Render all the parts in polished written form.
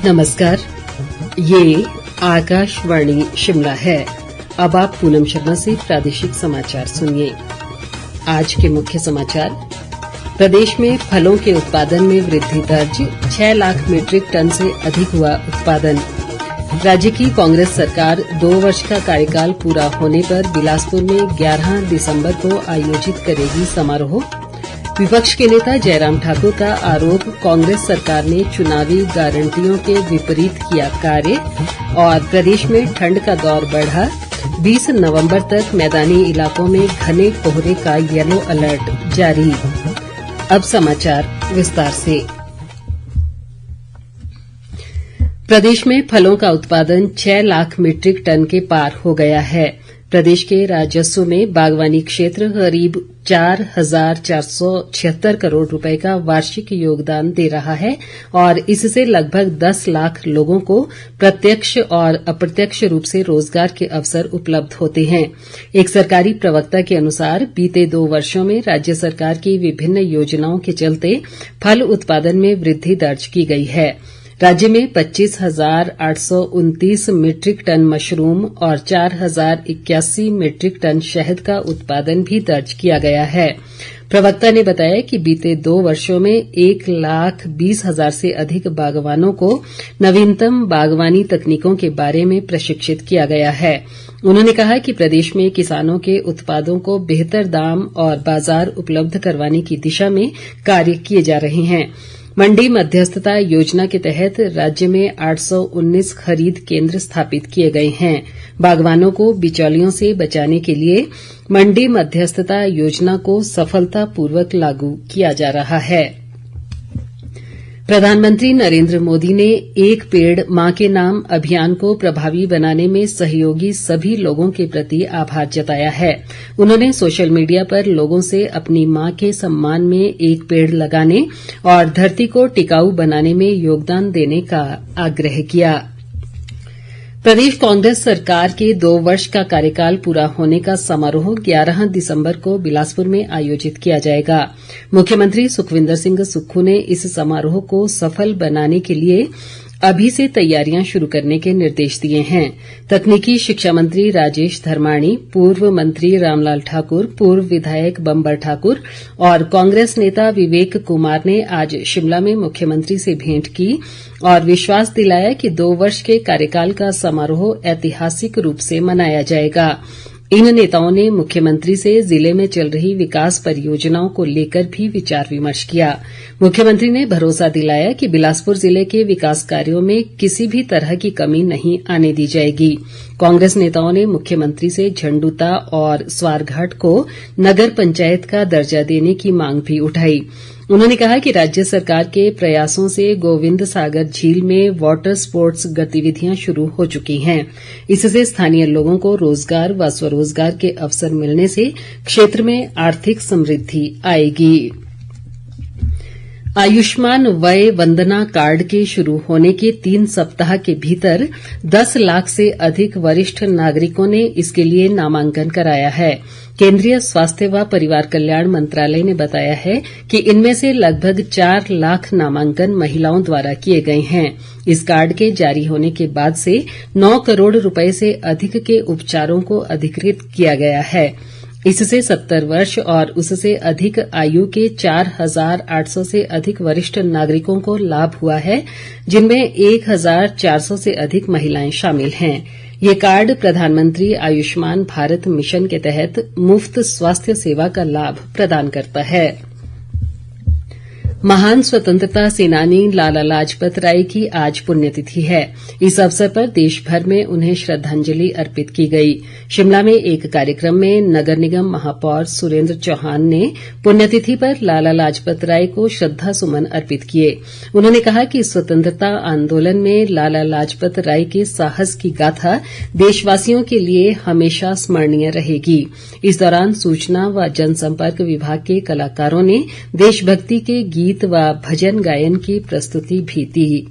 नमस्कार, ये आकाशवाणी शिमला है। अब आप पूनम शर्मा से प्रादेशिक समाचार सुनिए। आज के मुख्य समाचार: प्रदेश में फलों के उत्पादन में वृद्धि दर्ज, 6 लाख मीट्रिक टन से अधिक हुआ उत्पादन। राज्य की कांग्रेस सरकार 2 वर्ष का कार्यकाल पूरा होने पर बिलासपुर में 11 दिसंबर को आयोजित करेगी समारोह। विपक्ष के नेता जयराम ठाकुर का आरोप, कांग्रेस सरकार ने चुनावी गारंटियों के विपरीत किया कार्य। और प्रदेश में ठंड का दौर बढ़ा, 20 नवंबर तक मैदानी इलाकों में घने कोहरे का येलो अलर्ट जारी। अब समाचार विस्तार से। प्रदेश में फलों का उत्पादन 6 लाख मीट्रिक टन के पार हो गया है। प्रदेश के राजस्व में बागवानी क्षेत्र करीब 4,476 करोड़ रुपए का वार्षिक योगदान दे रहा है और इससे लगभग 10 लाख लोगों को प्रत्यक्ष और अप्रत्यक्ष रूप से रोजगार के अवसर उपलब्ध होते हैं। एक सरकारी प्रवक्ता के अनुसार बीते 2 वर्षों में राज्य सरकार की विभिन्न योजनाओं के चलते फल उत्पादन में वृद्धि दर्ज की गई है। राज्य में 25,829 मीट्रिक टन मशरूम और 4,081 मीट्रिक टन शहद का उत्पादन भी दर्ज किया गया है। प्रवक्ता ने बताया कि बीते 2 वर्षों में 1,20,000 से अधिक बागवानों को नवीनतम बागवानी तकनीकों के बारे में प्रशिक्षित किया गया है। उन्होंने कहा कि प्रदेश में किसानों के उत्पादों को बेहतर दाम और बाजार उपलब्ध करवाने की दिशा में कार्य किए जा रहे हैं। मंडी मध्यस्थता योजना के तहत राज्य में 819 खरीद केंद्र स्थापित किए गए हैं। बागवानों को बिचौलियों से बचाने के लिए मंडी मध्यस्थता योजना को सफलतापूर्वक लागू किया जा रहा है। प्रधानमंत्री नरेंद्र मोदी ने एक पेड़ मां के नाम अभियान को प्रभावी बनाने में सहयोगी सभी लोगों के प्रति आभार जताया है। उन्होंने सोशल मीडिया पर लोगों से अपनी मां के सम्मान में एक पेड़ लगाने और धरती को टिकाऊ बनाने में योगदान देने का आग्रह किया। प्रदेश कांग्रेस सरकार के 2 वर्ष का कार्यकाल पूरा होने का समारोह 11 दिसंबर को बिलासपुर में आयोजित किया जाएगा। मुख्यमंत्री सुखविंदर सिंह सुक्खू ने इस समारोह को सफल बनाने के लिए अभी से तैयारियां शुरू करने के निर्देश दिए हैं। तकनीकी शिक्षा मंत्री राजेश धर्माणी, पूर्व मंत्री रामलाल ठाकुर, पूर्व विधायक बम्बर ठाकुर और कांग्रेस नेता विवेक कुमार ने आज शिमला में मुख्यमंत्री से भेंट की और विश्वास दिलाया कि 2 वर्ष के कार्यकाल का समारोह ऐतिहासिक रूप से मनाया जाएगा। इन नेताओं ने मुख्यमंत्री से जिले में चल रही विकास परियोजनाओं को लेकर भी विचार विमर्श किया। मुख्यमंत्री ने भरोसा दिलाया कि बिलासपुर जिले के विकास कार्यों में किसी भी तरह की कमी नहीं आने दी जाएगी। कांग्रेस नेताओं ने मुख्यमंत्री से झंडुता और स्वारघाट को नगर पंचायत का दर्जा देने की मांग भी उठाई। उन्होंने कहा कि राज्य सरकार के प्रयासों से गोविंद सागर झील में वाटर स्पोर्ट्स गतिविधियां शुरू हो चुकी हैं। इससे स्थानीय लोगों को रोजगार व स्वरोजगार के अवसर मिलने से क्षेत्र में आर्थिक समृद्धि आएगी। आयुष्मान वय वंदना कार्ड के शुरू होने के 3 सप्ताह के भीतर 10 लाख से अधिक वरिष्ठ नागरिकों ने इसके लिए नामांकन कराया है। केंद्रीय स्वास्थ्य व परिवार कल्याण मंत्रालय ने बताया है कि इनमें से लगभग 4 लाख नामांकन महिलाओं द्वारा किए गए हैं। इस कार्ड के जारी होने के बाद से 9 करोड़ रुपए से अधिक के उपचारों को अधिकृत किया गया है। इससे 70 वर्ष और उससे अधिक आयु के 4,800 से अधिक वरिष्ठ नागरिकों को लाभ हुआ है, जिनमें 1,400 से अधिक महिलाएं शामिल हैं। ये कार्ड प्रधानमंत्री आयुष्मान भारत मिशन के तहत मुफ्त स्वास्थ्य सेवा का लाभ प्रदान करता है। महान स्वतंत्रता सेनानी लाला लाजपत राय की आज पुण्यतिथि है। इस अवसर पर देश भर में उन्हें श्रद्धांजलि अर्पित की गई। शिमला में एक कार्यक्रम में नगर निगम महापौर सुरेंद्र चौहान ने पुण्यतिथि पर लाला लाजपत राय को श्रद्धा सुमन अर्पित किए। उन्होंने कहा कि स्वतंत्रता आंदोलन में लाला लाजपत राय के साहस की गाथा देशवासियों के लिए हमेशा स्मरणीय रहेगी। इस दौरान सूचना व जनसंपर्क विभाग के कलाकारों ने देशभक्ति के गीत व भजन गायन की प्रस्तुति भी दी।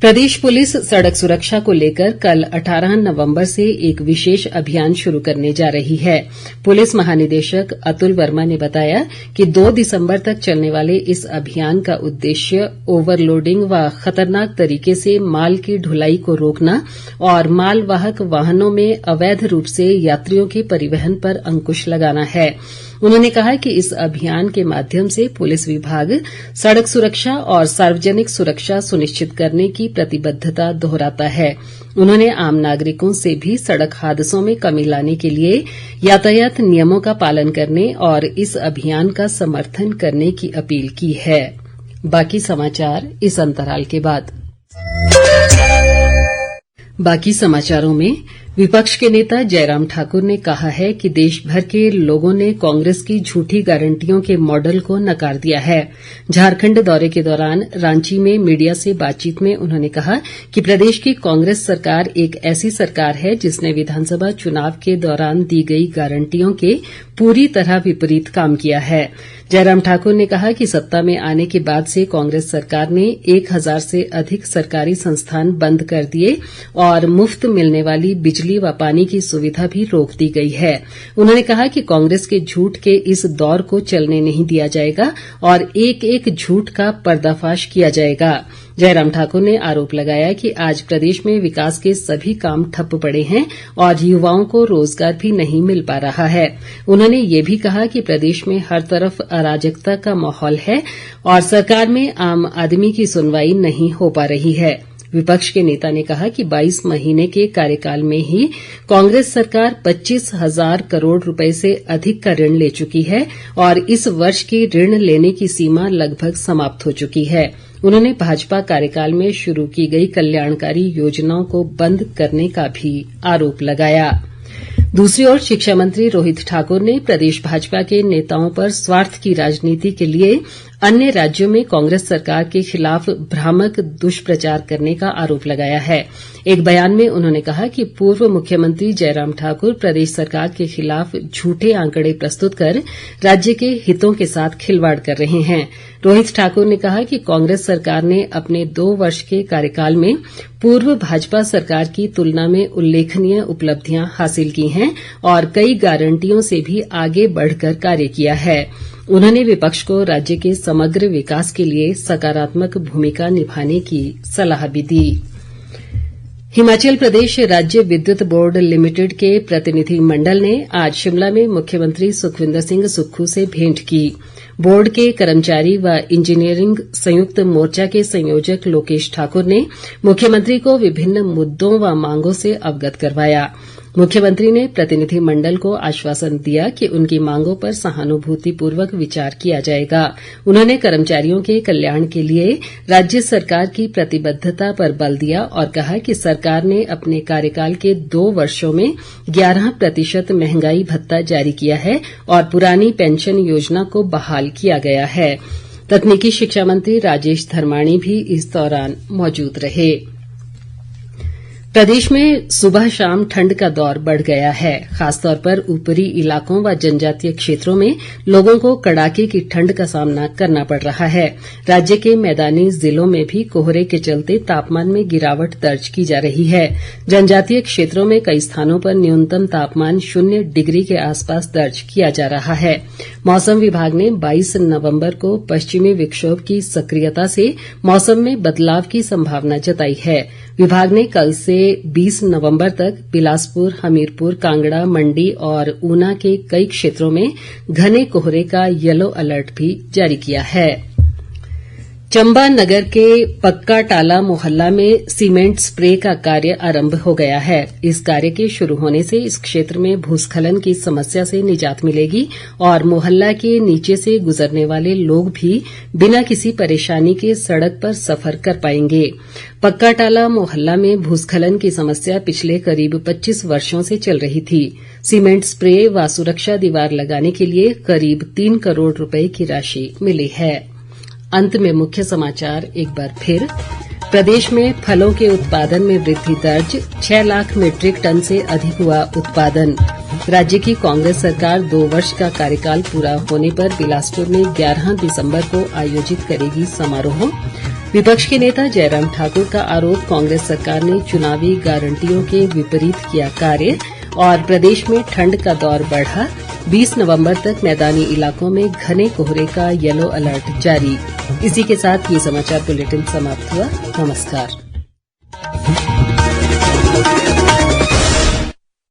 प्रदेश पुलिस सड़क सुरक्षा को लेकर कल 18 नवंबर से एक विशेष अभियान शुरू करने जा रही है। पुलिस महानिदेशक अतुल वर्मा ने बताया कि 2 दिसंबर तक चलने वाले इस अभियान का उद्देश्य ओवरलोडिंग व खतरनाक तरीके से माल की ढुलाई को रोकना और मालवाहक वाहनों में अवैध रूप से यात्रियों के परिवहन पर अंकुश लगाना है। उन्होंने कहा कि इस अभियान के माध्यम से पुलिस विभाग सड़क सुरक्षा और सार्वजनिक सुरक्षा सुनिश्चित करने की प्रतिबद्धता दोहराता है। उन्होंने आम नागरिकों से भी सड़क हादसों में कमी लाने के लिए यातायात नियमों का पालन करने और इस अभियान का समर्थन करने की अपील की है। बाकी समाचार इस अंतराल के बाद। बाकी समाचारों में विपक्ष के नेता जयराम ठाकुर ने कहा है कि देश भर के लोगों ने कांग्रेस की झूठी गारंटियों के मॉडल को नकार दिया है। झारखंड दौरे के दौरान रांची में मीडिया से बातचीत में उन्होंने कहा कि प्रदेश की कांग्रेस सरकार एक ऐसी सरकार है जिसने विधानसभा चुनाव के दौरान दी गई गारंटियों के पूरी तरह विपरीत काम किया है। जयराम ठाकुर ने कहा कि सत्ता में आने के बाद से कांग्रेस सरकार ने 1000 से अधिक सरकारी संस्थान बंद कर दिए और मुफ्त मिलने वाली बिजली व पानी की सुविधा भी रोक दी गई है। उन्होंने कहा कि कांग्रेस के झूठ के इस दौर को चलने नहीं दिया जाएगा और एक एक झूठ का पर्दाफाश किया जाएगा। जयराम ठाकुर ने आरोप लगाया कि आज प्रदेश में विकास के सभी काम ठप्प पड़े हैं और युवाओं को रोजगार भी नहीं मिल पा रहा है। उन्होंने ये भी कहा कि प्रदेश में हर तरफ अराजकता का माहौल है और सरकार में आम आदमी की सुनवाई नहीं हो पा रही है। विपक्ष के नेता ने कहा कि 22 महीने के कार्यकाल में ही कांग्रेस सरकार 25,000 करोड़ रुपए से अधिक का ऋण ले चुकी है और इस वर्ष की ऋण लेने की सीमा लगभग समाप्त हो चुकी है। उन्होंने भाजपा कार्यकाल में शुरू की गई कल्याणकारी योजनाओं को बंद करने का भी आरोप लगाया। दूसरी ओर शिक्षा मंत्री रोहित ठाकुर ने प्रदेश भाजपा के नेताओं पर स्वार्थ की राजनीति के लिए अन्य राज्यों में कांग्रेस सरकार के खिलाफ भ्रामक दुष्प्रचार करने का आरोप लगाया है। एक बयान में उन्होंने कहा कि पूर्व मुख्यमंत्री जयराम ठाकुर प्रदेश सरकार के खिलाफ झूठे आंकड़े प्रस्तुत कर राज्य के हितों के साथ खिलवाड़ कर रहे हैं। रोहित ठाकुर ने कहा कि कांग्रेस सरकार ने अपने 2 वर्ष के कार्यकाल में पूर्व भाजपा सरकार की तुलना में उल्लेखनीय उपलब्धियां हासिल की हैं और कई गारंटियों से भी आगे बढ़कर कार्य किया है। उन्होंने विपक्ष को राज्य के समग्र विकास के लिए सकारात्मक भूमिका निभाने की सलाह भी दी। हिमाचल प्रदेश राज्य विद्युत बोर्ड लिमिटेड के प्रतिनिधि मंडल ने आज शिमला में मुख्यमंत्री सुखविंदर सिंह सुक्खू से भेंट की। बोर्ड के कर्मचारी व इंजीनियरिंग संयुक्त मोर्चा के संयोजक लोकेश ठाकुर ने मुख्यमंत्री को विभिन्न मुद्दों व मांगों से अवगत करवाया। मुख्यमंत्री ने प्रतिनिधि मंडल को आश्वासन दिया कि उनकी मांगों पर सहानुभूतिपूर्वक विचार किया जाएगा। उन्होंने कर्मचारियों के कल्याण के लिए राज्य सरकार की प्रतिबद्धता पर बल दिया और कहा कि सरकार ने अपने कार्यकाल के 2 वर्षों में 11% महंगाई भत्ता जारी किया है और पुरानी पेंशन योजना को बहाल किया गया है। तकनीकी शिक्षा मंत्री राजेश धर्माणी भी इस दौरान मौजूद रहे। प्रदेश में सुबह शाम ठंड का दौर बढ़ गया है। खासतौर पर ऊपरी इलाकों व जनजातीय क्षेत्रों में लोगों को कड़ाके की ठंड का सामना करना पड़ रहा है। राज्य के मैदानी जिलों में भी कोहरे के चलते तापमान में गिरावट दर्ज की जा रही है। जनजातीय क्षेत्रों में कई स्थानों पर न्यूनतम तापमान 0 डिग्री के आसपास दर्ज किया जा रहा है। मौसम विभाग ने 22 नवंबर को पश्चिमी विक्षोभ की सक्रियता से मौसम में बदलाव की संभावना जताई है। विभाग ने कल से 20 नवंबर तक बिलासपुर, हमीरपुर, कांगड़ा, मंडी और ऊना के कई क्षेत्रों में घने कोहरे का येलो अलर्ट भी जारी किया है। चंबा नगर के पक्का टाला मोहल्ला में सीमेंट स्प्रे का कार्य आरंभ हो गया है। इस कार्य के शुरू होने से इस क्षेत्र में भूस्खलन की समस्या से निजात मिलेगी और मोहल्ला के नीचे से गुजरने वाले लोग भी बिना किसी परेशानी के सड़क पर सफर कर पाएंगे। पक्का टाला मोहल्ला में भूस्खलन की समस्या पिछले करीब 25 वर्षों से चल रही थी। सीमेंट स्प्रे व सुरक्षा दीवार लगाने के लिए करीब 3 करोड़ रुपए की राशि मिली है। अंत में मुख्य समाचार एक बार फिर। प्रदेश में फलों के उत्पादन में वृद्धि दर्ज, 6 लाख मीट्रिक टन से अधिक हुआ उत्पादन। राज्य की कांग्रेस सरकार 2 वर्ष का कार्यकाल पूरा होने पर बिलासपुर में 11 दिसंबर को आयोजित करेगी समारोह। विपक्ष के नेता जयराम ठाकुर का आरोप, कांग्रेस सरकार ने चुनावी गारंटियों के विपरीत किया कार्य। और प्रदेश में ठंड का दौर बढ़ा, 20 नवंबर तक मैदानी इलाकों में घने कोहरे का येलो अलर्ट जारी। इसी के साथ ये समाचार बुलेटिन समाप्त हुआ। नमस्कार।